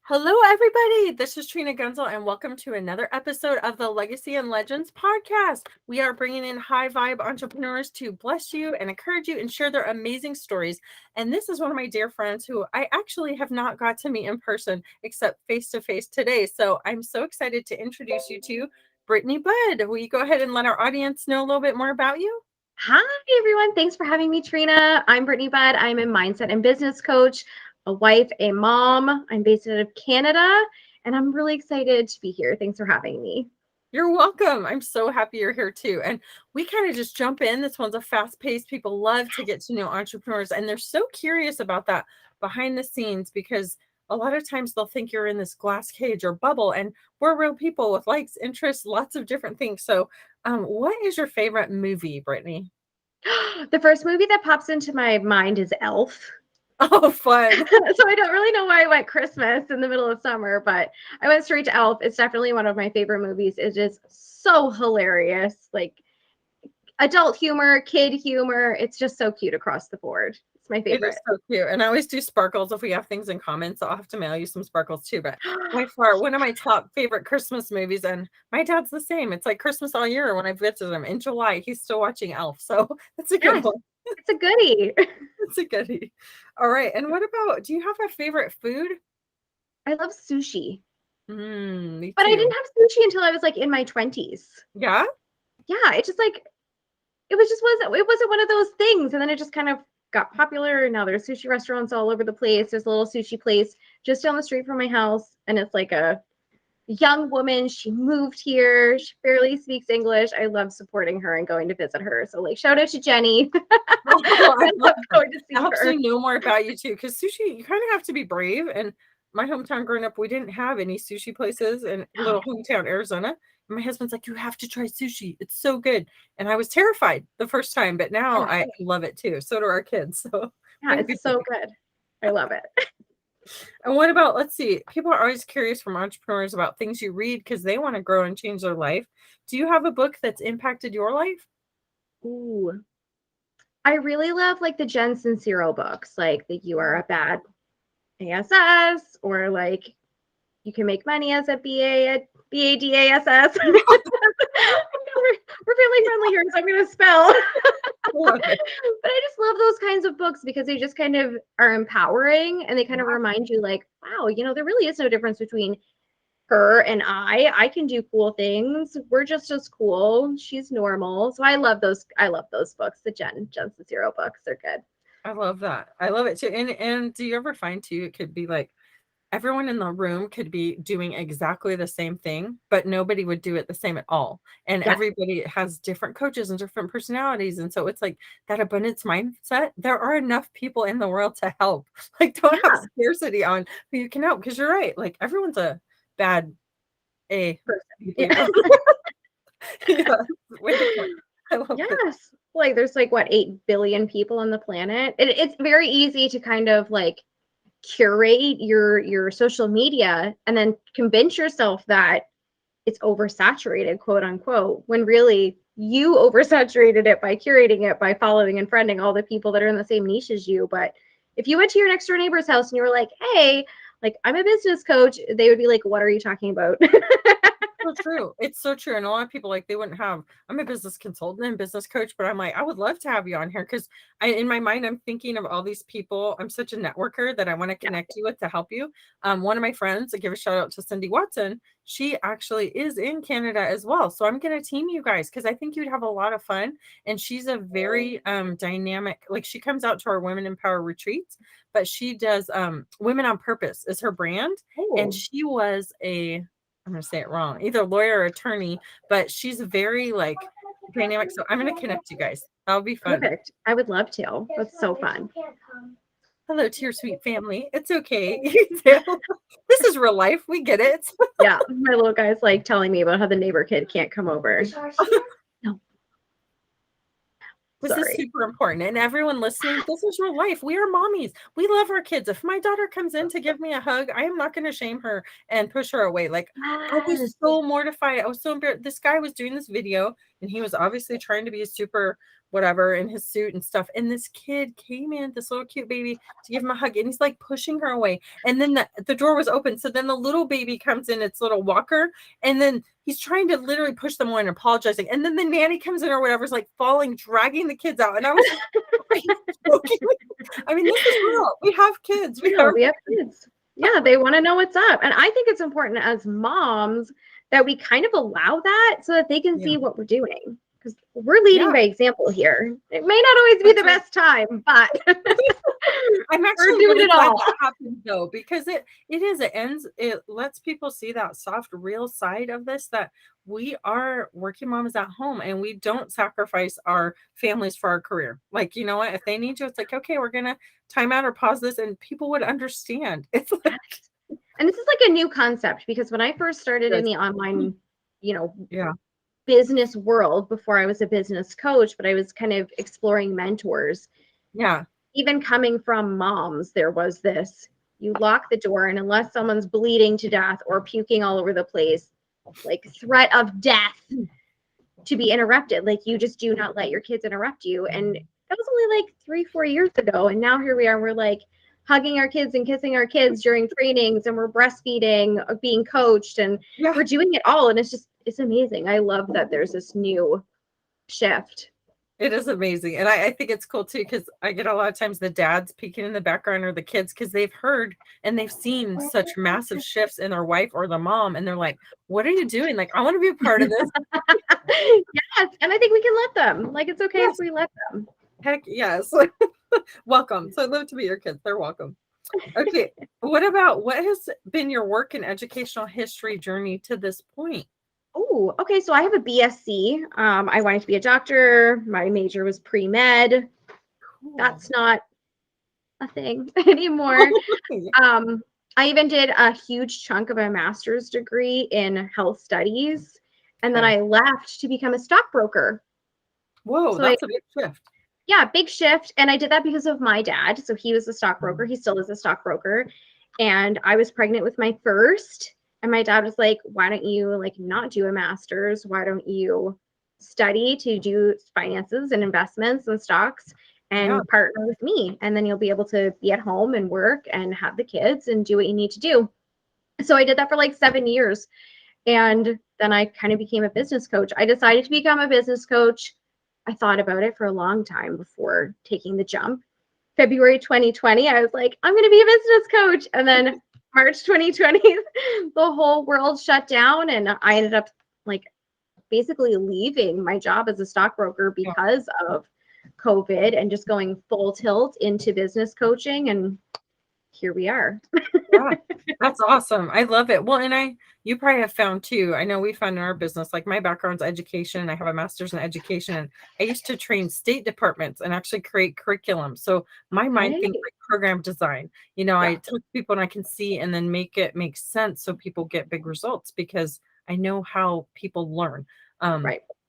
Hello, everybody. This is Trina Gunzel, and welcome to another episode of the Legacy and Legends podcast. We are bringing in high vibe entrepreneurs to bless you and encourage you and share their amazing stories. And this is one of my dear friends who I actually have not got to meet in person except face to face today. So I'm so excited to introduce you to Brittany Budd. Will you go ahead and let our audience know a little bit more about you? Hi, everyone. Thanks for having me, Trina. I'm Brittany Budd. I'm a mindset and business coach, a wife, a mom. I'm based out of Canada, and I'm really excited to be here. Thanks for having me. You're welcome. I'm so happy you're here too. And we kind of just jump in. This one's a fast paced. People love to get to know entrepreneurs, and they're so curious about that behind the scenes because a lot of times they'll think you're in this glass cage or bubble, and we're real people with likes, interests, lots of different things. So, what is your favorite movie, Brittany? The first movie that pops into my mind is Elf. Oh, fun. So I don't really know why I went Christmas in the middle of summer, but I went straight to Elf. It's definitely one of my favorite movies. It is so hilarious. Like adult humor, kid humor. It's just so cute across the board. It's my It is favorite. so cute. And I always do sparkles if we have things in common. So I'll have to mail you some sparkles too. But by far, one of my top favorite Christmas movies, and my dad's the same. It's like Christmas all year when I visit him in July. He's still watching Elf. So that's a good Yes, one. it's a goodie. It's a goodie. All right. And what about, do you have a favorite food? I love sushi. Me But I too. didn't have sushi until I was like in my 20s. Yeah. Yeah, it just like it wasn't one of those things. And then it just kind of got popular. And now there's sushi restaurants all over the place. There's a little sushi place just down the street from my house. And it's like a young woman. She moved here. She barely speaks English. I love supporting her and going to visit her. So like shout out to Jenny. Oh, I I love love that. going to It see helps her. me know more about you too. Because sushi, you kind of have to be brave. And my hometown growing up, we didn't have any sushi places in little hometown Arizona. And my husband's like, you have to try sushi. It's so good. And I was terrified the first time, but now Yeah, I love it too. So do our kids. So yeah, way to it's so go. good. I love it. And what about, let's see, people are always curious from entrepreneurs about things you read because they want to grow and change their life. Do you have a book that's impacted your life? Ooh. I really love like the Jen Sincero books, like the You Are a Bad ASS, or like you can make money as a BA at BADASS. We're family friendly here, so I'm going to spell. Love it. But I just love those kinds of books because they just kind of are empowering and they kind of remind you, like, wow, there really is no difference between her and I. I can do cool things. We're just as cool. She's normal. So I love those. I love those books. The Jen Sincero books. They're good. I love that. I love it too. And do you ever find too, it could be like everyone in the room could be doing exactly the same thing, but nobody would do it the same at all. And Yes. everybody has different coaches and different personalities. And so it's like that abundance mindset. There are enough people in the world to help. Like, don't have Yeah. scarcity on who you can help because you're right. Like, everyone's a bad A Person. behavior. Yeah. Yeah, way to go. I love it. Yes. Like there's like what 8 billion people on the planet. It's very easy to kind of like curate your social media and then convince yourself that it's oversaturated, quote unquote, when really you oversaturated it by curating it by following and friending all the people that are in the same niche as you. But if you went to your next door neighbor's house and you were like, hey, like I'm a business coach, they would be like, what are you talking about? So true. It's so true. And a lot of people like they wouldn't have. I'm a business consultant and business coach, but I'm like, I would love to have you on here because in my mind, I'm thinking of all these people. I'm such a networker that I want to Yeah. connect you with to help you. One of my friends, I give a shout out to Cindy Watson. She actually is in Canada as well. So I'm gonna team you guys because I think you'd have a lot of fun. And she's a very dynamic, like she comes out to our Women in Power retreats, but she does Women on Purpose is her brand. And Oh, she was a I'm going to say it wrong, either lawyer or attorney, but she's very like dynamic. So I'm going to connect you guys. That'll be fun. perfect. I would love to. That's so fun. Hello to your sweet family. It's okay. This is real life. We get it. Yeah, my little guy's like telling me about how the neighbor kid can't come over. No, This is sorry. super important. And everyone listening, this is real life. We are mommies. We love our kids. If my daughter comes in to give me a hug, I am not going to shame her and push her away. Like, I was Yes. so mortified. I was so embarrassed. This guy was doing this video and he was obviously trying to be super whatever in his suit and stuff. And this kid came in, this little cute baby, to give him a hug, and he's like pushing her away. And then the door was open. So then the little baby comes in its little walker, and then he's trying to literally push them away and apologizing. And then the nanny comes in or whatever, is like falling, dragging the kids out. And I was joking. I mean, this is real. We have kids. We have kids. Yeah, they want to know what's up. And I think it's important as moms that we kind of allow that so that they can see what we're doing. Because we're leading by example here. It may not always be the best time, but I'm actually really glad that happened though, because it lets people see that soft, real side of this, that we are working moms at home and we don't sacrifice our families for our career. Like, you know what, if they need you, it's like, okay, we're gonna time out or pause this, and people would understand. It's like, and this is like a new concept, because when I first started in the online, business world, before I was a business coach, but I was kind of exploring mentors. Yeah. Even coming from moms, there was this, you lock the door, and unless someone's bleeding to death or puking all over the place, like threat of death to be interrupted, like you just do not let your kids interrupt you. And that was only like 3-4 years ago. And now here we are, we're like hugging our kids and kissing our kids during trainings, and we're breastfeeding, being coached, and we're doing it all. And it's amazing. I love that there's this new shift. It is amazing. And I think it's cool too, because I get a lot of times the dads peeking in the background, or the kids, because they've heard and they've seen such massive shifts in their wife or the mom. And they're like, what are you doing? Like, I want to be a part of this. Yes. And I think we can let them. Like, it's okay if we let them. Heck yes. Welcome. So I'd love to be your kids. They're welcome. Okay. What has been your work and educational history journey to this point? Oh, okay. So I have a BSc. I wanted to be a doctor. My major was pre-med. Cool. That's not a thing anymore. I even did a huge chunk of a master's degree in health studies. And then I left to become a stockbroker. Whoa, so that's a big shift. Yeah, big shift. And I did that because of my dad. So he was a stockbroker. He still is a stockbroker. And I was pregnant with my first. And my dad was like, why don't you like not do a master's? Why don't you study to do finances and investments and stocks and partner with me? And then you'll be able to be at home and work and have the kids and do what you need to do. So I did that for like 7 years. And then I kind of became a business coach. I decided to become a business coach. I thought about it for a long time before taking the jump. February 2020, I was like, I'm going to be a business coach. And then March 2020, the whole world shut down, and I ended up like basically leaving my job as a stockbroker because of COVID and just going full tilt into business coaching. And here we are. That's awesome. I love it. Well, and you probably have found too, I know we found in our business, like my background's education. I have a master's in education, and I used to train state departments and actually create curriculum. So my mind thinks like program design. I talk to people and I can see and then make it make sense so people get big results, because I know how people learn.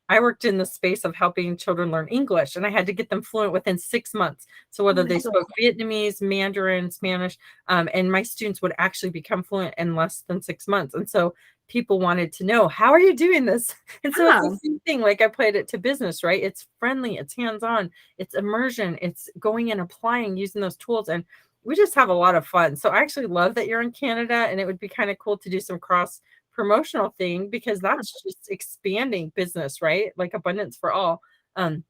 I worked in the space of helping children learn English, and I had to get them fluent within 6 months. So whether they spoke Vietnamese, Mandarin, Spanish, and my students would actually become fluent in less than 6 months. And so people wanted to know, how are you doing this? And so it's the same thing. Like I played it to business, right? It's friendly, it's hands-on, it's immersion, it's going and applying, using those tools. And we just have a lot of fun. So I actually love that you're in Canada, and it would be kind of cool to do some cross promotional thing, because that's just expanding business, right? Like abundance for all. I'll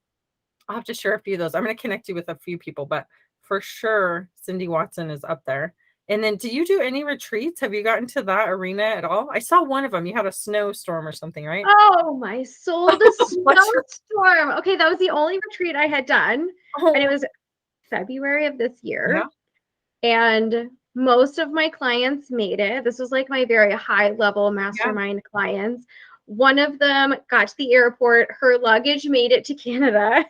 have to share a few of those. I'm going to connect you with a few people, but for sure, Cindy Watson is up there. And then do you do any retreats? Have you gotten to that arena at all? I saw one of them. You had a snowstorm or something, right? Oh, my soul, the snowstorm. Okay, that was the only retreat I had done. And it was February of this year. And most of my clients made it. This was like my very high level mastermind clients. One of them got to the airport. Her luggage made it to Canada.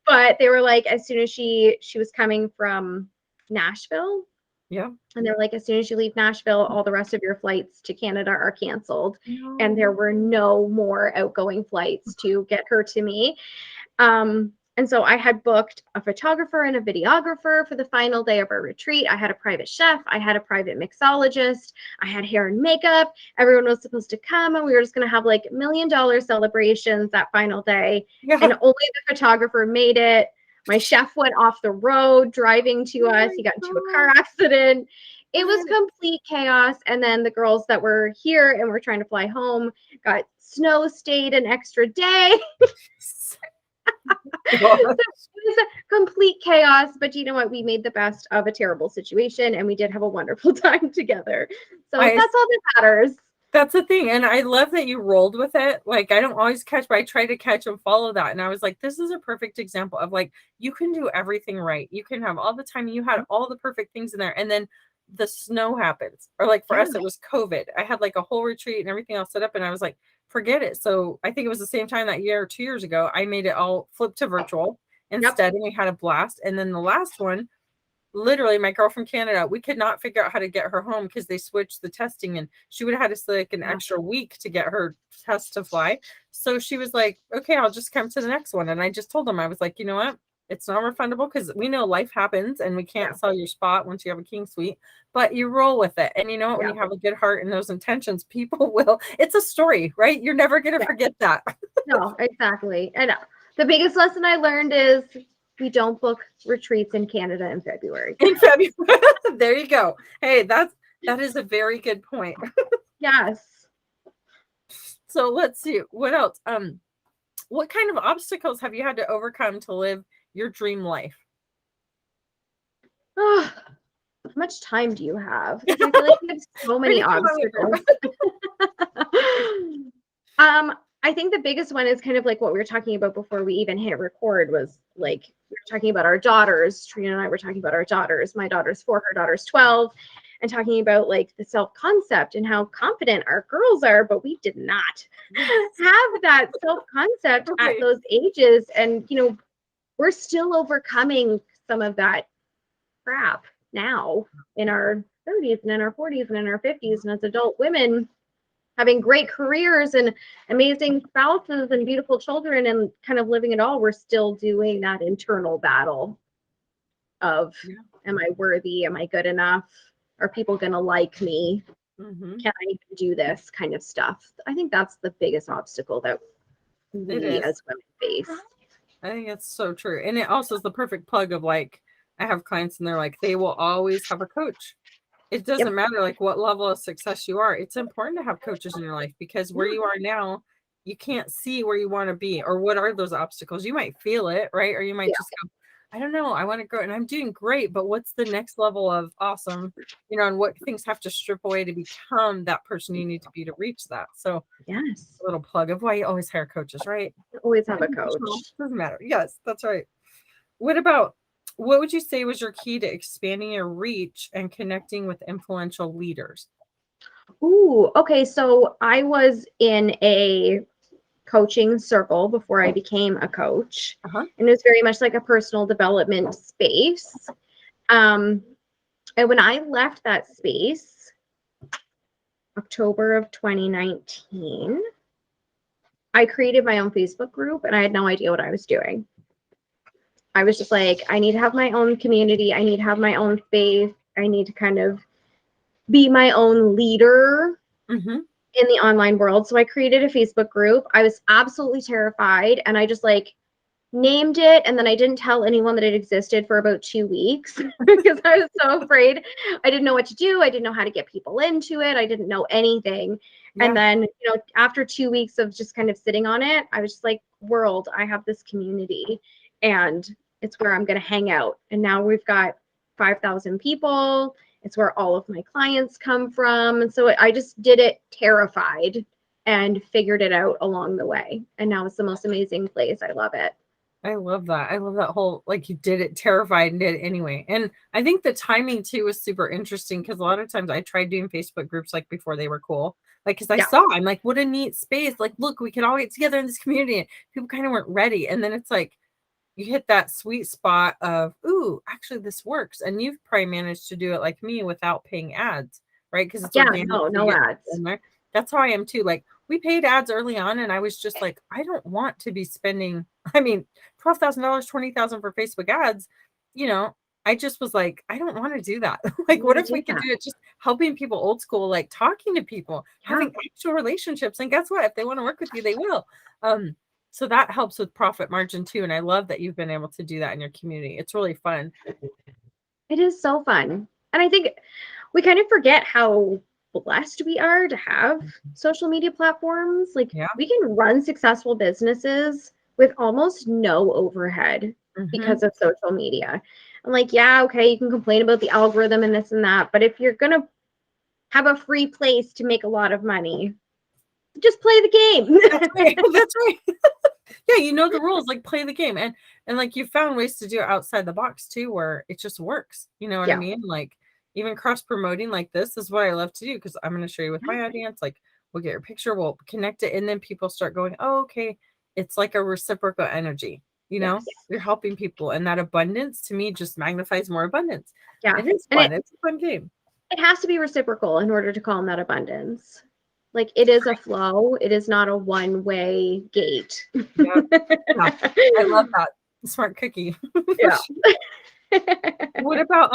But they were like, as soon as she was coming from Nashville. And they're like, as soon as you leave Nashville, all the rest of your flights to Canada are canceled. And there were no more outgoing flights to get her to me. And so I had booked a photographer and a videographer for the final day of our retreat. I had a private chef. I had a private mixologist. I had hair and makeup. Everyone was supposed to come, and we were just going to have like $1 million celebrations that final day. Yeah. And only the photographer made it. My chef went off the road driving to us. He got into a car accident. It was complete chaos. And then the girls that were here and were trying to fly home got snow stayed an extra day. So it was a complete chaos, but you know what? We made the best of a terrible situation, and we did have a wonderful time together. So that's all that matters. That's the thing. And I love that you rolled with it. Like, I don't always catch, but I try to catch and follow that. And I was like, this is a perfect example of like, you can do everything right. You can have all the time. You had all the perfect things in there. And then the snow happens. Or like for us, it was COVID. I had like a whole retreat and everything else set up. And I was like, forget it. So I think it was the same time that year or 2 years ago, I made it all flip to virtual instead. And we had a blast. And then the last one, literally my girl from Canada, we could not figure out how to get her home because they switched the testing, and she would have had us like an extra week to get her test to fly. So she was like, okay, I'll just come to the next one. And I just told them, I was like, you know what? It's not refundable because we know life happens and we can't sell your spot once you have a king suite, but you roll with it. And you know what? When you have a good heart and those intentions, people will. It's a story, right? You're never going to forget that. No, exactly. And the biggest lesson I learned is we don't book retreats in Canada in February. There you go. Hey, that is a very good point. Yes. So let's see what else. What kind of obstacles have you had to overcome to live your dream life? How much time do you have? I feel like you have so many obstacles. I think the biggest one is kind of like what we were talking about before we even hit record, was like we were talking about our daughters. Trina and I were talking about our daughters. My daughter's 4, her daughter's 12, and talking about like the self-concept and how confident our girls are, but we did not have that self-concept at those ages. And, you know, we're still overcoming some of that crap now in our 30s and in our 40s and in our 50s, and as adult women, having great careers and amazing spouses and beautiful children and kind of living it all, we're still doing that internal battle of, am I worthy? Am I good enough? Are people going to like me? Can I even do this kind of stuff? I think that's the biggest obstacle that we as women face. I think it's so true. And it also is the perfect plug of like, I have clients and they're like, they will always have a coach. It doesn't matter like what level of success you are. It's important to have coaches in your life, because where you are now, you can't see where you want to be or what are those obstacles. You might feel it, right? Or you might just go, I don't know, I want to grow and I'm doing great, but what's the next level of awesome, you know, and what things have to strip away to become that person you need to be to reach that. So yes, a little plug of why you always hire coaches, right? Always have a coach. Doesn't matter. Yes, that's right. What would you say was your key to expanding your reach and connecting with influential leaders? Ooh, okay. So I was in a coaching circle before I became a coach, and it was very much like a personal development space. And when I left that space, October of 2019, I created my own Facebook group, and I had no idea what I was doing. I was just like, I need to have my own community. I need to have my own space. I need to kind of be my own leader in the online world. So I created a Facebook group. I was absolutely terrified, and I just like named it, and then I didn't tell anyone that it existed for about 2 weeks because I was so afraid. I didn't know what to do. I didn't know how to get people into it. I didn't know anything. And then, you know, after 2 weeks of just kind of sitting on it, I was just like, world, I have this community, and it's where I'm going to hang out. And now we've got 5,000 people. It's where all of my clients come from. And so I just did it terrified and figured it out along the way. And now it's the most amazing place. I love it. I love that. I love that whole, like, you did it terrified and did it anyway. And I think the timing too was super interesting, because a lot of times I tried doing Facebook groups like before they were cool. Like, because I'm like, what a neat space. Like, look, we can all get together in this community. And people kind of weren't ready. And then it's like, you hit that sweet spot of, ooh, actually this works. And you've probably managed to do it like me without paying ads, right? Because it's no ads. That's how I am too. Like, we paid ads early on, and I was just like, I don't want to be spending I mean, $12,000, $20,000 for Facebook ads, you know, I just was like, I don't want to do that. Like, what if we could do it just helping people old school, like talking to people, having actual relationships. And guess what? If they want to work with you, they will. So that helps with profit margin too. And I love that you've been able to do that in your community. It's really fun. It is so fun. And I think we kind of forget how blessed we are to have social media platforms. Like we can run successful businesses with almost no overhead because of social media. I'm like, yeah, okay, you can complain about the algorithm and this and that, but if you're gonna have a free place to make a lot of money, just play the game. That's right. That's right. Yeah, you know the rules, like play the game. And like you found ways to do it outside the box too, where it just works. You know what I mean? Like even cross promoting like this is what I love to do, because I'm going to show you with my audience. Like we'll get your picture, we'll connect it, and then people start going, oh, okay, it's like a reciprocal energy. You know, you're helping people, and that abundance to me just magnifies more abundance. Yeah, it is fun. It's a fun game. It has to be reciprocal in order to call in that abundance. Like it is a flow. It is not a one-way gate. Yeah. I love that. Smart cookie. Yeah. What about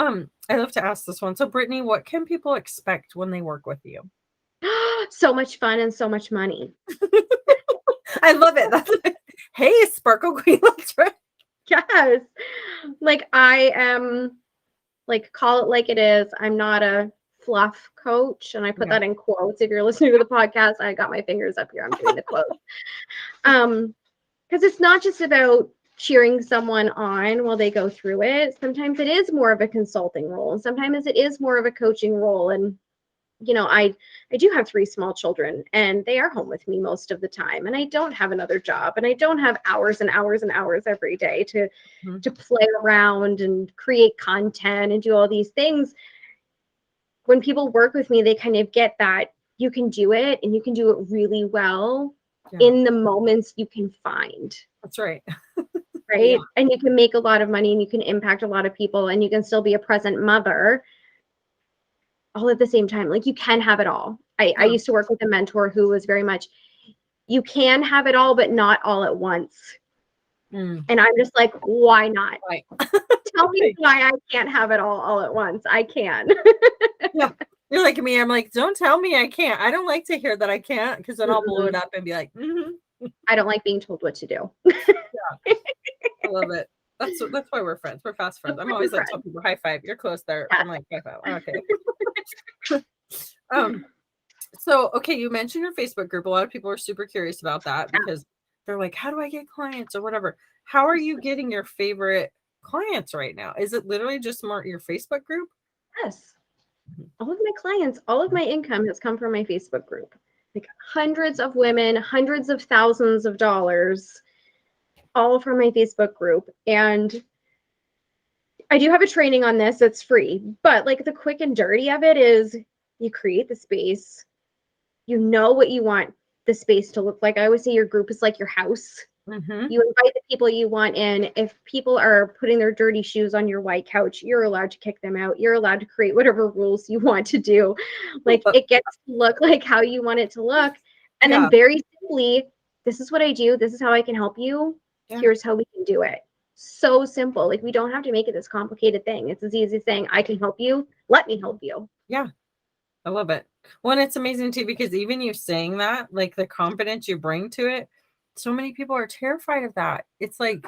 I love to ask this one. So Brittany, what can people expect when they work with you? So much fun and so much money. I love it. That's hey, Sparkle Queen. That's right. Yes. Like I am, like, call it like it is. I'm not a fluff coach, and I put that in quotes. If you're listening to the podcast, I got my fingers up here. I'm doing the quotes. Because it's not just about cheering someone on while they go through it. Sometimes it is more of a consulting role, and sometimes it is more of a coaching role. And you know, I do have 3 small children, and they are home with me most of the time, and I don't have another job, and I don't have hours and hours and hours every day to play around and create content and do all these things. When people work with me, they kind of get that you can do it, and you can do it really well in the moments you can find. That's right. Right. And you can make a lot of money, and you can impact a lot of people, and you can still be a present mother all at the same time. Like you can have it all. I used to work with a mentor who was very much, you can have it all, but not all at once. And I'm just like, why not? Right. Tell me why I can't have it all at once. I can. Yeah. You're like me. I'm like, don't tell me I can't. I don't like to hear that I can't, because then I'll blow it up and be like, I don't like being told what to do. I love it. That's why we're friends. We're fast friends. I'm always like, tell people high five. You're close there. I'm like, high five. Okay. So okay, you mentioned your Facebook group. A lot of people are super curious about that, because they're like, how do I get clients or whatever? How are you getting your favorite clients right now? Is it literally just more your Facebook group? Yes. All of my clients, all of my income has come from my Facebook group. Like hundreds of women, hundreds of thousands of dollars, all from my Facebook group. And I do have a training on this that's free, but like the quick and dirty of it is you create the space, you know what you want the space to look like. I always say your group is like your house. You invite the people you want in. If people are putting their dirty shoes on your white couch, you're allowed to kick them out. You're allowed to create whatever rules you want to do. Like it gets to look like how you want it to look. And then very simply, this is what I do. This is how I can help you. Here's how we can do it. So simple. Like we don't have to make it this complicated thing. It's as easy as saying, I can help you. Let me help you. Yeah. I love it. Well, and it's amazing too, because even you saying that, like the confidence you bring to it, so many people are terrified of that. It's like,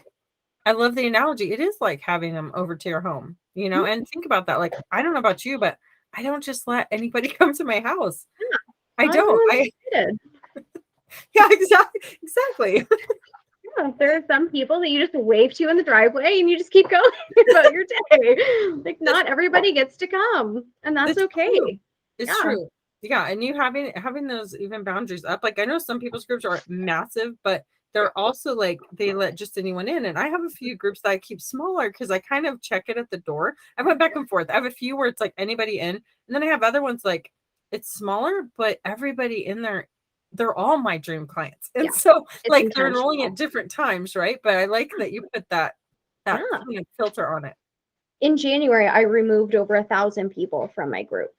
I love the analogy. It is like having them over to your home, you know, and think about that. Like, I don't know about you, but I don't just let anybody come to my house. I don't. Yeah, exactly. Yeah, there are some people that you just wave to in the driveway and you just keep going about your day. Like not everybody gets to come, and that's okay. True. It's true. Yeah, and you having those even boundaries up. Like I know some people's groups are massive, but they're also like they let just anyone in. And I have a few groups that I keep smaller because I kind of check it at the door. I went back and forth. I have a few where it's like anybody in, and then I have other ones like it's smaller, but everybody in there, they're all my dream clients. And so like they're enrolling at different times, right? But I like that you put that kind of filter on it. In January, I removed over 1,000 people from my group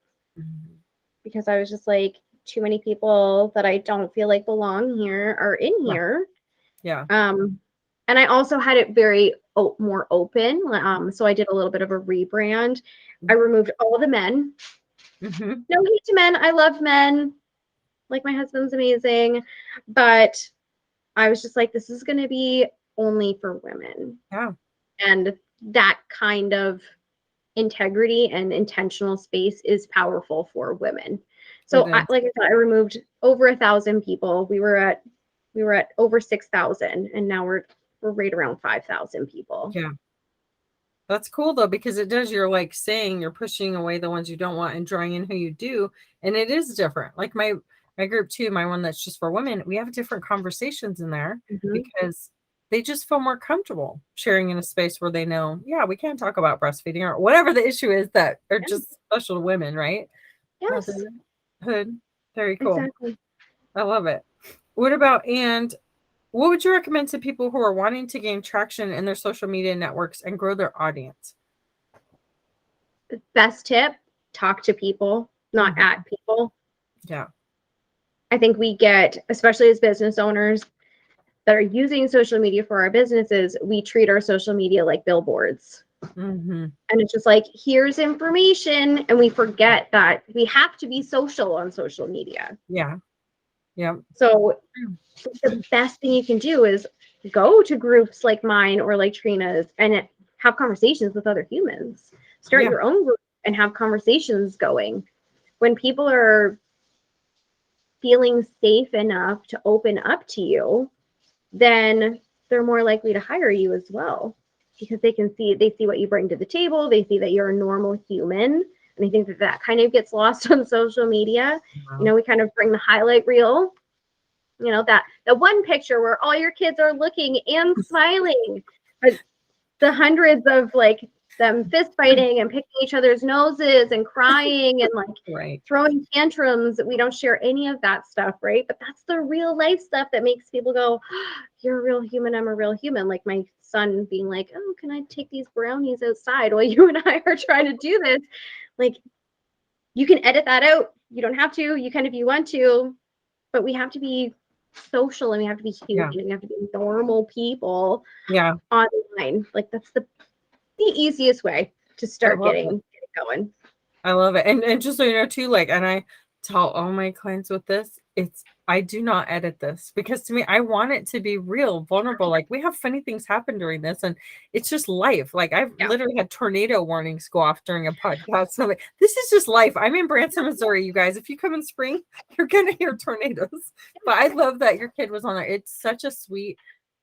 because I was just like, too many people that I don't feel like belong here are in here. Yeah. And And I also had it very more open. So I did a little bit of a rebrand. I removed all the men. Mm-hmm. No hate to men. I love men. Like, my husband's amazing. But I was just like, this is going to be only for women. Yeah. And that kind of integrity and intentional space is powerful for women. So like I said, I removed over 1,000 people. We were at over 6,000, and now we're right around 5,000 people. Yeah. That's cool though, because it does, you're like saying you're pushing away the ones you don't want and drawing in who you do. And it is different. Like my group too, my one that's just for women, we have different conversations in there because they just feel more comfortable sharing in a space where they know, yeah, we can't talk about breastfeeding or whatever the issue is that are just special to women, right? Yes. Motherhood. Very cool. Exactly. I love it. What about, and what would you recommend to people who are wanting to gain traction in their social media networks and grow their audience? The best tip, talk to people, not at people. Yeah. I think we get, especially as business owners that are using social media for our businesses, we treat our social media like billboards. And it's just like, here's information. And we forget that we have to be social on social media. Yeah. Yeah. So the best thing you can do is go to groups like mine or like Trina's and have conversations with other humans. Start your own group and have conversations going. When people are feeling safe enough to open up to you, then they're more likely to hire you as well, because they see what you bring to the table. They see that you're a normal human. And I think that kind of gets lost on social media. Wow. You know, we kind of bring the highlight reel, you know, that the one picture where all your kids are looking and smiling, but the hundreds of like them fist fighting and picking each other's noses and crying and like throwing tantrums. We don't share any of that stuff, right? But that's the real life stuff that makes people go, oh, you're a real human, I'm a real human. Like my son being like, oh, can I take these brownies outside while you and I are trying to do this? Like, you can edit that out. You don't have to. You can if you want to, but we have to be social and we have to be human and we have to be normal people online. Like, that's the easiest way to start getting going. I love it. And just so you know too, like, and I tell all my clients with this, I do not edit this, because to me, I want it to be real, vulnerable. Like, we have funny things happen during this, and it's just life. Like, I've literally had tornado warnings go off during a podcast. So like, this is just life. I'm in Branson, Missouri, you guys. If you come in spring, you're gonna hear tornadoes. But I love that your kid was on there. It's such a sweet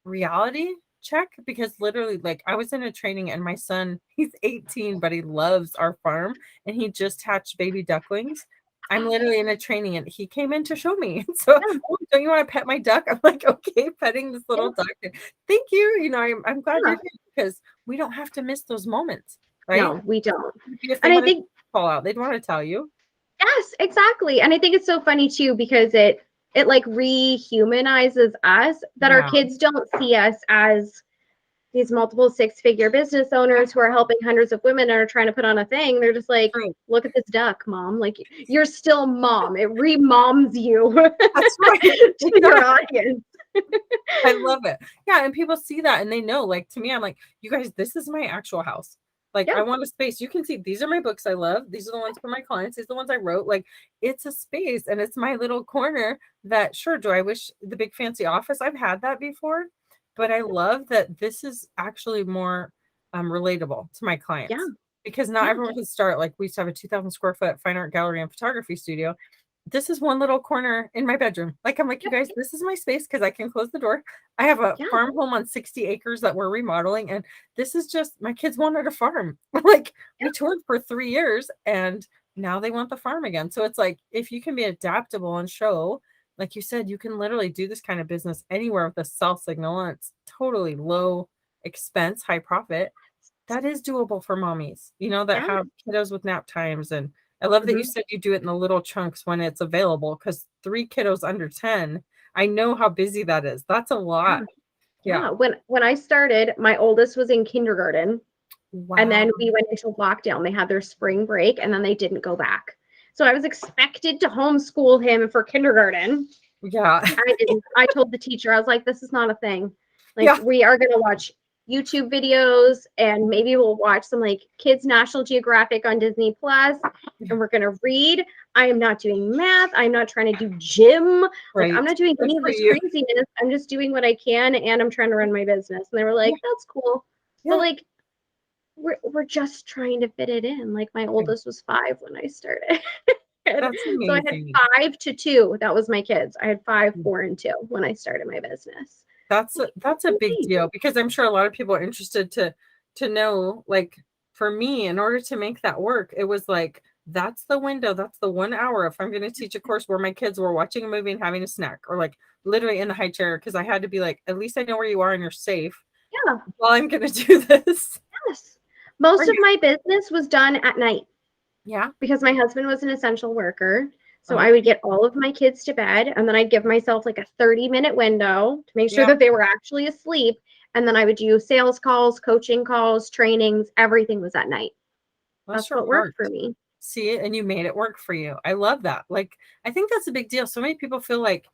reality check, because literally, like, I was in a training and my son, he's 18, but he loves our farm and he just hatched baby ducklings. I'm literally in a training and he came in to show me. So, oh, don't you want to pet my duck? I'm like, okay, petting this little duck. Thank you. You know, I'm glad you're here, because we don't have to miss those moments, right? No, we don't. And I think fall out, they'd want to tell you. Yes, exactly. And I think it's so funny too, because it like rehumanizes us, that our kids don't see us as these multiple six-figure business owners who are helping hundreds of women and are trying to put on a thing. They're just like, look at this duck, mom. Like, you're still mom. It re-moms you. That's right. To your audience. I love it. Yeah. And people see that and they know, like, to me, I'm like, you guys, this is my actual house. Like, I want a space. You can see, these are my books I love. These are the ones for my clients. These are the ones I wrote. Like, it's a space and it's my little corner that, sure, do I wish the big fancy office? I've had that before, but I love that this is actually more relatable to my clients. Yeah. Because not everyone can start. Like, we used to have a 2,000 square foot fine art gallery and photography studio. This is one little corner in my bedroom. Like, I'm like, you guys, this is my space because I can close the door. I have a farm home on 60 acres that we're remodeling. And this is just, my kids wanted a farm. Like, we toured for 3 years and now they want the farm again. So it's like, if you can be adaptable and show, like you said, you can literally do this kind of business anywhere with a cell signal, and it's totally low expense, high profit. That is doable for mommies, you know, that have kiddos with nap times. And I love that you said you do it in the little chunks when it's available, because 3 kiddos under 10, I know how busy that is. That's a lot. Yeah. When I started, my oldest was in kindergarten. Wow. And then we went into lockdown. They had their spring break and then they didn't go back. So I was expected to homeschool him for kindergarten. Yeah. I didn't. I told the teacher, I was like, this is not a thing. Like we are going to watch YouTube videos, and maybe we'll watch some like Kids National Geographic on Disney Plus, and we're going to read. I am not doing math. I'm not trying to do gym. Like I'm not doing any of this craziness. I'm just doing what I can, and I'm trying to run my business. And they were like, that's cool. But like we're just trying to fit it in. Like my oldest was 5 when I started. That's amazing. So I had 5 to 2. That was my kids. I had 5, 4, and 2 when I started my business. That's a big deal, because I'm sure a lot of people are interested to know, like for me, in order to make that work, it was like, that's the window, that's the 1 hour. If I'm going to teach a course where my kids were watching a movie and having a snack, or like literally in the high chair, because I had to be like, at least I know where you are and you're safe. Yeah. While I'm going to do this. Yes. Most of my business was done at night. Yeah. Because my husband was an essential worker. So I would get all of my kids to bed, and then I'd give myself like a 30-minute window to make sure that they were actually asleep. And then I would do sales calls, coaching calls, trainings. Everything was at night. That's what worked for me. See, and you made it work for you. I love that. Like, I think that's a big deal. So many people feel like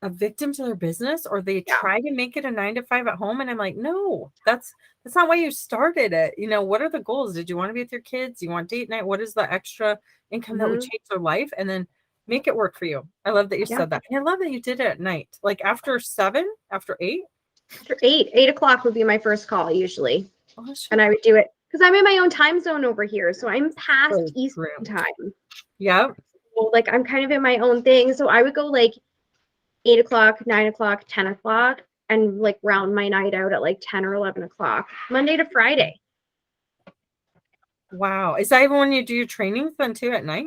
a victim to their business, or they try to make it a 9 to 5 at home. And I'm like, no, that's not why you started it. You know, what are the goals? Did you want to be with your kids? You want date night? What is the extra income that would change their life? And then make it work for you. I love that you said that. And I love that you did it at night, like after 7, after 8. After 8 o'clock would be my first call usually. And I would do it because I'm in my own time zone over here. So I'm past Eastern time. Yeah. So like I'm kind of in my own thing. So I would go like 8 o'clock, 9 o'clock, 10 o'clock, and like round my night out at like 10 or 11 o'clock, Monday to Friday. Wow. Is that even when you do your trainings then too at night?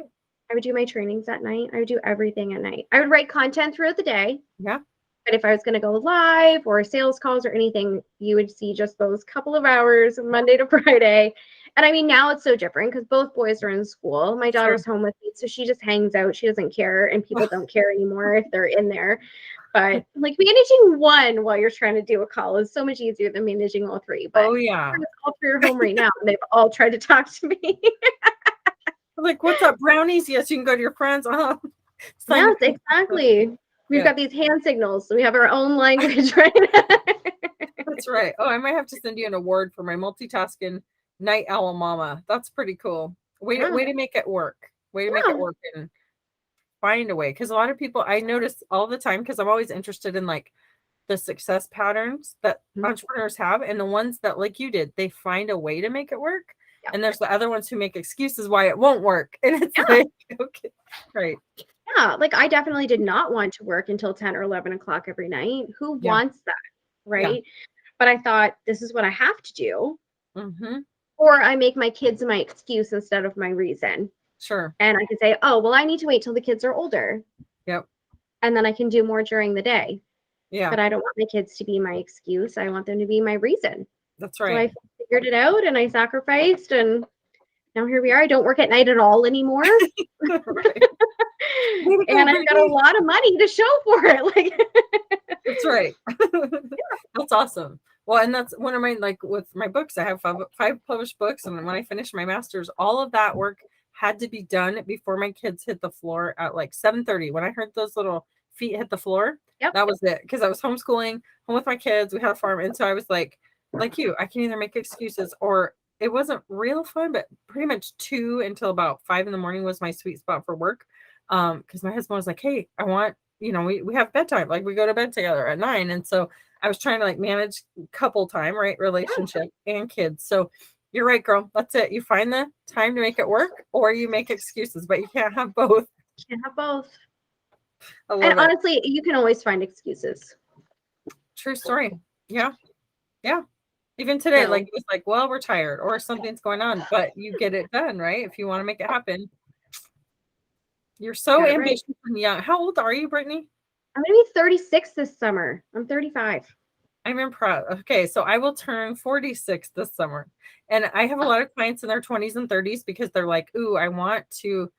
I would do my trainings at night. I would do everything at night. I would write content throughout the day. Yeah. But if I was going to go live or sales calls or anything, you would see just those couple of hours, Monday to Friday. And I mean, now it's so different because both boys are in school. My daughter's home with me, so she just hangs out. She doesn't care, and people don't care anymore if they're in there. But like managing one while you're trying to do a call is so much easier than managing all 3. But oh yeah, all 3 are home right now, and they've all tried to talk to me. Like, what's up, brownies? Yes, you can go to your friends. Yes, exactly. We've got these hand signals, so we have our own language right now. That's right. Oh, I might have to send you an award for my multitasking night owl mama. That's pretty cool. Way to make it work. Way to make it work and find a way. Because a lot of people, I notice all the time, because I'm always interested in like the success patterns that entrepreneurs have, and the ones that, like you did, they find a way to make it work. Yeah. And there's the other ones who make excuses why it won't work. And it's like, okay, right. Yeah, like I definitely did not want to work until 10 or 11 o'clock every night. Who wants that, right? Yeah. But I thought, this is what I have to do. Mm-hmm. Or I make my kids my excuse instead of my reason. Sure. And I can say, oh, well, I need to wait till the kids are older. Yep. And then I can do more during the day. Yeah. But I don't want my kids to be my excuse. I want them to be my reason. That's right. So I figured it out and I sacrificed, and now here we are. I don't work at night at all anymore. Right. And I've got a lot of money to show for it. Like that's right. That's awesome. Well, and that's one of my, like with my books, I have 5 published books. And when I finished my master's, all of that work had to be done before my kids hit the floor at like 7:30. When I heard those little feet hit the floor, that was it. Because I was homeschooling, home with my kids. We had a farm. And so I was like you, I can either make excuses, or it wasn't real fun, but pretty much 2 until about 5 in the morning was my sweet spot for work. Because my husband was like, hey, I want, we have bedtime. Like we go to bed together at 9. And so I was trying to like manage couple time, right? Relationship and kids. So you're right, girl. That's it. You find the time to make it work, or you make excuses, but you can't have both. You can't have both. And honestly, you can always find excuses. True story. Yeah. Yeah. Even today, like it was like, well, we're tired or something's going on, but you get it done, right? If you want to make it happen. You're so ambitious and young. How old are you, Brittany? I'm going to be 36 this summer. I'm 35. I'm impressed. Okay, so I will turn 46 this summer. And I have a lot of clients in their 20s and 30s because they're like, ooh, I want to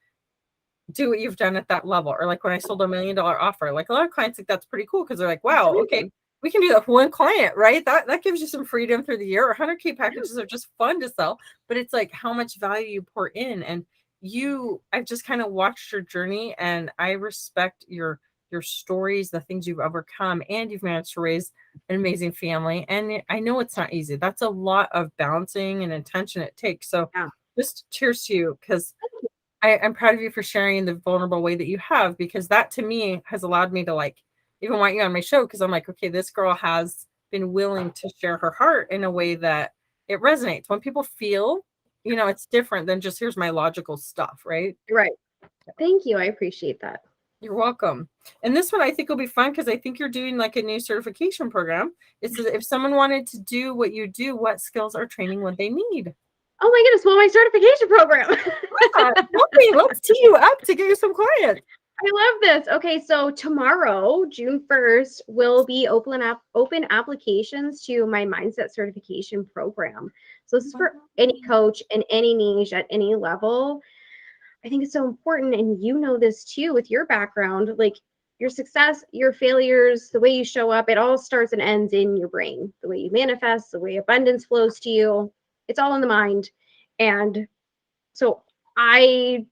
do what you've done at that level. Or like when I sold $1 million offer, like a lot of clients think that's pretty cool because they're like, wow, okay, we can do that for one client, right? That gives you some freedom through the year. 100K packages are just fun to sell, but it's like how much value you pour in. And I've just kind of watched your journey, and I respect your your stories, the things you've overcome, and you've managed to raise an amazing family. And I know it's not easy. That's a lot of balancing and attention it takes. So Yeah. just cheers to you, because I'm proud of you for sharing the vulnerable way that you have, because that to me has allowed me to like even want you on my show, because I'm like, okay, this girl has been willing to share her heart in a way that it resonates. When people feel, it's different than just here's my logical stuff, right? Right. Thank you. I appreciate that. You're welcome. And this one I think will be fun, because I think you're doing like a new certification program. It says if someone wanted to do what you do, what skills or training would they need? Oh my goodness. Well, my certification program. Okay, let's tee you up to get you some clients. I love this. Okay, so tomorrow, June 1st, will be open applications to my mindset certification program. So this is for any coach in any niche at any level. I think it's so important, and you know this too with your background, like your success, your failures, the way you show up, it all starts and ends in your brain. The way you manifest, the way abundance flows to you, it's all in the mind. And so I've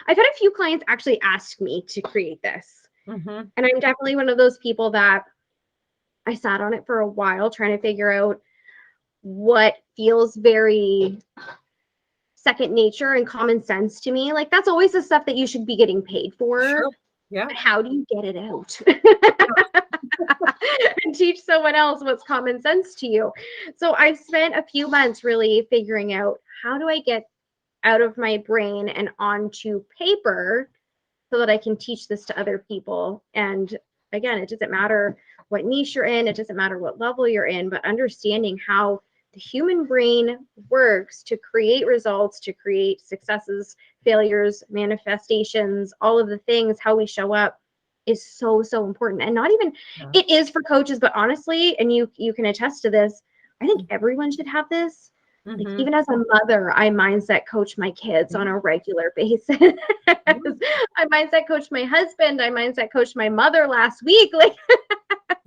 had a few clients actually ask me to create this. Mm-hmm. And I'm definitely one of those people that I sat on it for a while trying to figure out what feels very second nature and common sense to me. Like that's always the stuff that you should be getting paid for. Sure. Yeah. But how do you get it out? And teach someone else what's common sense to you. So I've spent a few months really figuring out, how do I get out of my brain and onto paper so that I can teach this to other people. And again, it doesn't matter what niche you're in, it doesn't matter what level you're in, but understanding how the human brain works to create results, to create successes, failures, manifestations, all of the things, how we show up is so, so important. And not even, it is for coaches, but honestly, and you can attest to this, I think everyone should have this. Like even as a mother, I mindset coach my kids on a regular basis. I mindset coach my husband. I mindset coached my mother last week. Like,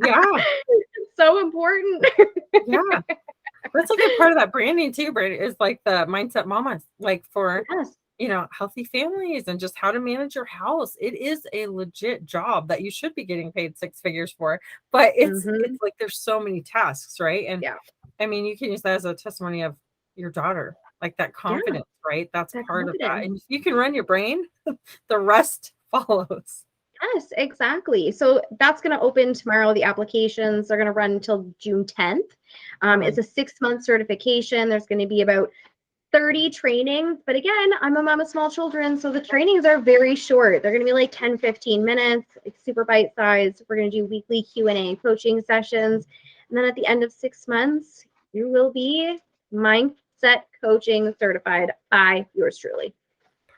yeah, it's so important. Yeah, that's a good part of that branding too. Branding is like the mindset mamas, like for healthy families and just how to manage your house. It is a legit job that you should be getting paid six figures for, but it's like there's so many tasks, right? And I mean, you can use that as a testimony of your daughter, like that confidence, right? That's part of that. And if you can run your brain, the rest follows. Yes, exactly. So that's going to open tomorrow. The applications are going to run until June 10th. It's a 6-month certification. There's going to be about 30 trainings. But again, I'm a mom of small children, so the trainings are very short. They're going to be like 10, 15 minutes, like super bite size. We're going to do weekly Q&A coaching sessions. And then at the end of 6 months, you will be mindset coaching certified by yours truly.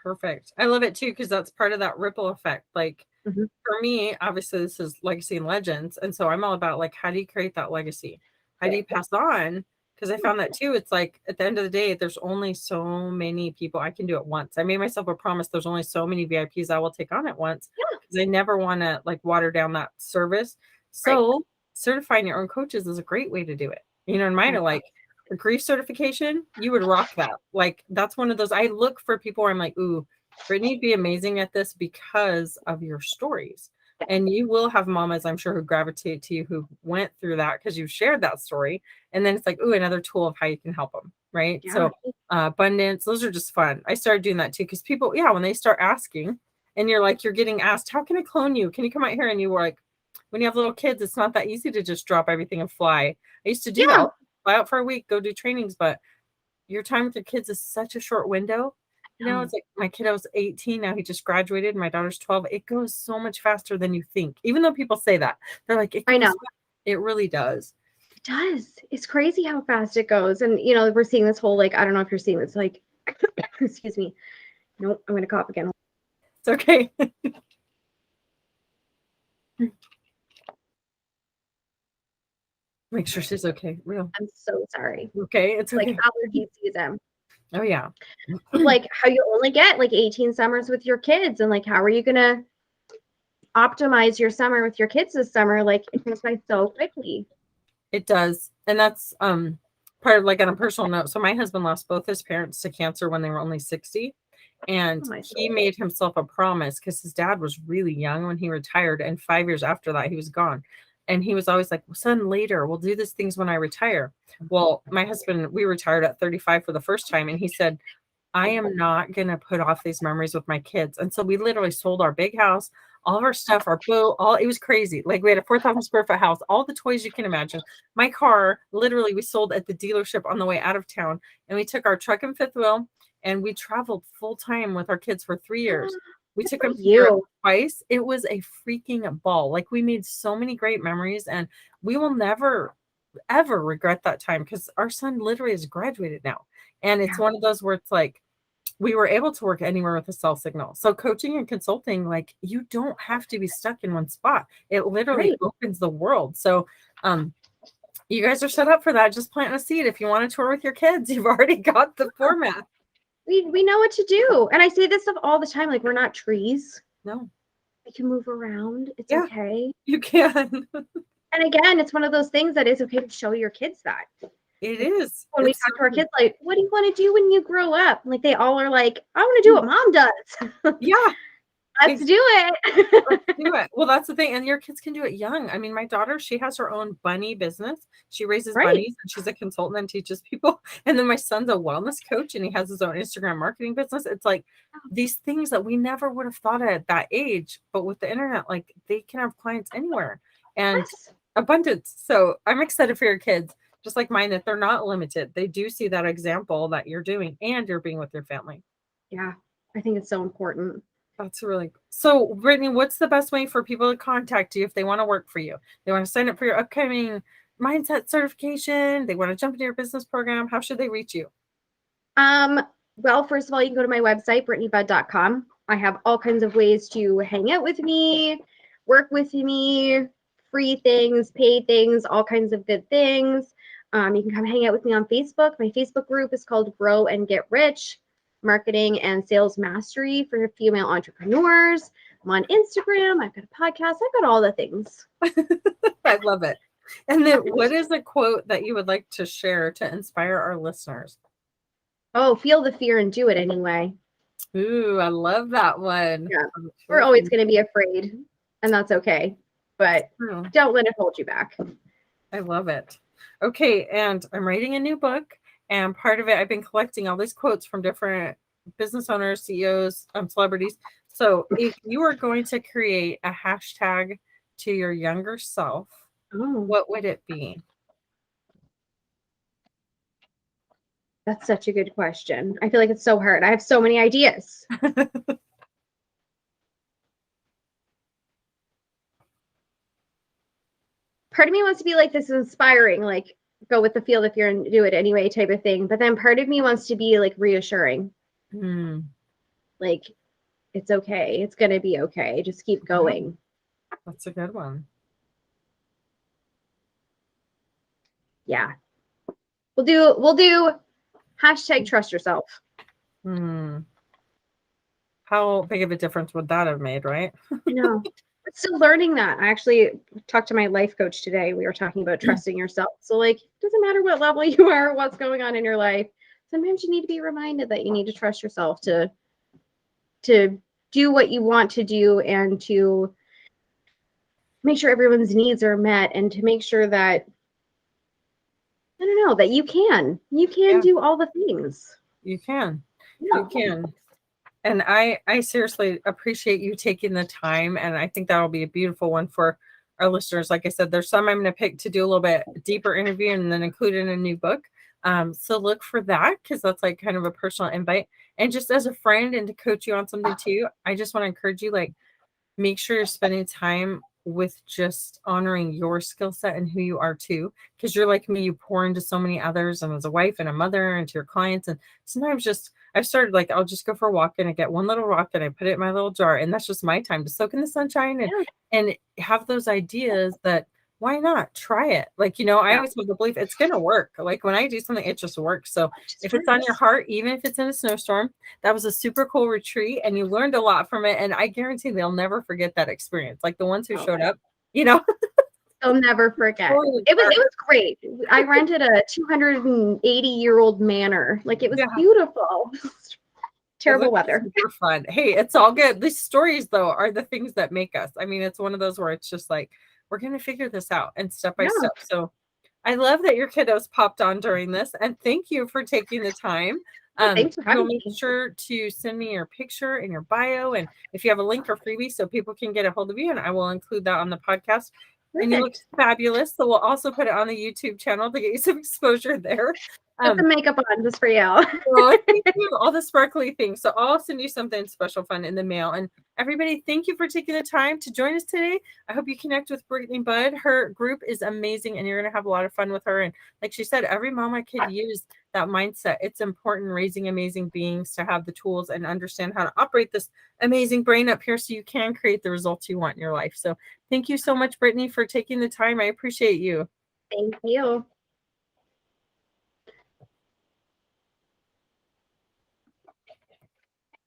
Perfect. I love it too, because that's part of that ripple effect. Like for me, obviously this is legacy and legends. And so I'm all about like, how do you create that legacy? How do you pass on? Because I found that too. It's like at the end of the day, there's only so many people I can do at once. I made myself a promise. There's only so many VIPs I will take on at once, because I never want to like water down that service. So certifying your own coaches is a great way to do it. And mine are like a grief certification. You would rock that. Like that's one of those. I look for people where I'm like, ooh, Brittany would be amazing at this because of your stories. And you will have mamas, I'm sure, who gravitate to you who went through that because you've shared that story. And then it's like, ooh, another tool of how you can help them. Right. Yeah. So abundance, those are just fun. I started doing that too, because people, when they start asking and you're like, you're getting asked, how can I clone you? Can you come out here? And you were like, when you have little kids, it's not that easy to just drop everything and fly. I used to do that. Fly out for a week, go do trainings, but your time with your kids is such a short window. It's like my kiddo's 18 now. He just graduated. My daughter's 12. It goes so much faster than you think. Even though people say that, they're like, I know. It really does. It does. It's crazy how fast it goes. And, we're seeing this whole, like, I don't know if you're seeing this, like, excuse me. Nope, I'm going to cough again. It's okay. Make sure she's okay. Real. I'm so sorry. Okay. It's okay. Like allergy season. Oh, yeah. Like how you only get like 18 summers with your kids, and like, how are you going to optimize your summer with your kids this summer? Like it goes by so quickly. It does. And that's part of like on a personal note. So my husband lost both his parents to cancer when they were only 60. And Oh, he made himself a promise because his dad was really young when he retired. And 5 years after that, he was gone. And he was always like, well, son, later, we'll do these things when I retire. Well, my husband, we retired at 35 for the first time. And he said, I am not going to put off these memories with my kids. And so we literally sold our big house, all of our stuff, our boat, it was crazy. Like we had a 4,000 square foot house, all the toys you can imagine. My car, literally, we sold at the dealership on the way out of town. And we took our truck and fifth wheel and we traveled full time with our kids for 3 years. We took them to Europe twice. It was a freaking ball. Like we made so many great memories and we will never, ever regret that time because our son literally has graduated now. And it's one of those where it's like, we were able to work anywhere with a cell signal. So coaching and consulting, like you don't have to be stuck in one spot. It literally opens the world. So you guys are set up for that. Just plant a seed. If you want to tour with your kids, you've already got the format. We know what to do. And I say this stuff all the time. Like we're not trees. No. We can move around. It's okay. You can. And again, it's one of those things that is okay to show your kids that. It is. When we talk to our kids, like, what do you want to do when you grow up? Like, they all are like, I want to do what mom does. Yeah. Let's do it. Let's do it. Well, that's the thing. And your kids can do it young. I mean, my daughter, she has her own bunny business. She raises bunnies and she's a consultant and teaches people. And then my son's a wellness coach and he has his own Instagram marketing business. It's like these things that we never would have thought of at that age. But with the internet, like they can have clients anywhere and abundance. So I'm excited for your kids. Just like mine, that they're not limited. They do see that example that you're doing and you're being with your family. Yeah, I think it's so important. That's really cool. So, Brittany, what's the best way for people to contact you if they want to work for you? They want to sign up for your upcoming mindset certification. They want to jump into your business program. How should they reach you? Well, first of all, you can go to my website, brittanybudd.com. I have all kinds of ways to hang out with me, work with me, free things, paid things, all kinds of good things. You can come hang out with me on Facebook. My Facebook group is called Grow and Get Rich, Marketing and Sales Mastery for female entrepreneurs. I'm on Instagram. I've got a podcast. I've got all the things. I love it. And then what is a quote that you would like to share to inspire our listeners? Oh, feel the fear and do it anyway. Ooh, I love that one. Yeah. We're always going to be afraid, and that's okay. But don't let it hold you back. I love it. Okay, and I'm writing a new book, and part of it, I've been collecting all these quotes from different business owners, CEOs, celebrities. So if you are going to create a hashtag to your younger self, what would it be? That's such a good question. I feel like it's so hard. I have so many ideas. Part of me wants to be like, this is inspiring, like go with the feel the fear and do it anyway type of thing. But then part of me wants to be like reassuring. Like, it's okay. It's going to be okay. Just keep going. That's a good one. Yeah. We'll do hashtag trust yourself. How big of a difference would that have made, right? No. Still learning that. I actually talked to my life coach today. We were talking about trusting yourself. So like, it doesn't matter what level you are, what's going on in your life. Sometimes you need to be reminded that you need to trust yourself to do what you want to do and to make sure everyone's needs are met and to make sure that, I don't know, that you can do all the things. You can. You can. And I seriously appreciate you taking the time. And I think that'll be a beautiful one for our listeners. Like I said, there's some I'm going to pick to do a little bit deeper interview and then include in a new book. So look for that because that's like kind of a personal invite. And just as a friend and to coach you on something too, I just want to encourage you, like, make sure you're spending time with just honoring your skill set and who you are too. Because you're like me, you pour into so many others and as a wife and a mother and to your clients. And sometimes I've started like, I'll just go for a walk and I get one little rock and I put it in my little jar. And that's just my time to soak in the sunshine and have those ideas that why not try it? Like, I always have the belief it's going to work. Like when I do something, it just works. So if it's on your heart, even if it's in a snowstorm, that was a super cool retreat and you learned a lot from it. And I guarantee they'll never forget that experience. Like the ones who showed up, They'll never forget. It was great. I rented a 280-year-old manor. Like it was beautiful. Terrible weather. Super fun. Hey, it's all good. These stories, though, are the things that make us. I mean, it's one of those where it's just like, we're going to figure this out and step by Yeah. step. So I love that your kiddos popped on during this. And thank you for taking the time. Thanks for having You'll make me. sure to send me your picture and your bio. And if you have a link or freebie so people can get a hold of you, and I will include that on the podcast. Perfect. And you look fabulous. So we'll also put it on the YouTube channel to get you some exposure there. Put the makeup on just for you. Well, thank you. All the sparkly things. So I'll send you something special fun in the mail. And everybody, thank you for taking the time to join us today. I hope you connect with Brittany Budd. Her group is amazing and you're going to have a lot of fun with her. And like she said, every mom I could use that mindset. It's important raising amazing beings to have the tools and understand how to operate this amazing brain up here so you can create the results you want in your life. So thank you so much, Brittany, for taking the time. I appreciate you. Thank you.